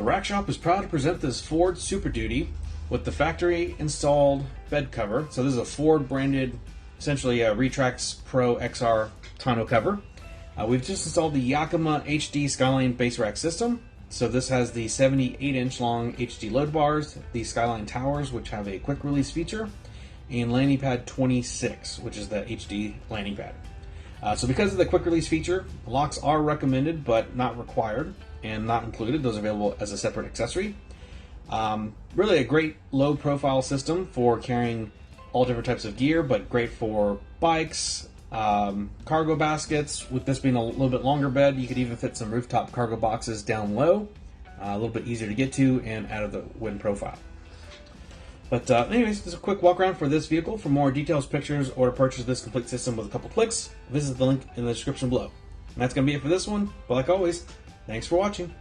The Rack Shop is proud to present this Ford Super Duty with the factory installed bed cover. So this is a Ford branded, essentially a Retrax Pro XR tonneau cover. We've just installed the Yakima SkyLine base rack system. So this has the 78-inch long HD load bars, the SkyLine towers, which have a quick release feature, and landing pad 26, which is the HD landing pad. So because of the quick release feature, locks are recommended but not required and not included. Those are available as a separate accessory. Really a great low profile system for carrying all different types of gear, but great for bikes, cargo baskets. With this being a little bit longer bed, you could even fit some rooftop cargo boxes down low, a little bit easier to get to and out of the wind profile. But anyways, just a quick walk around for this vehicle. For more details, pictures, or to purchase this complete system with a couple clicks, visit the link in the description below. And that's going to be it for this one, but like always, thanks for watching.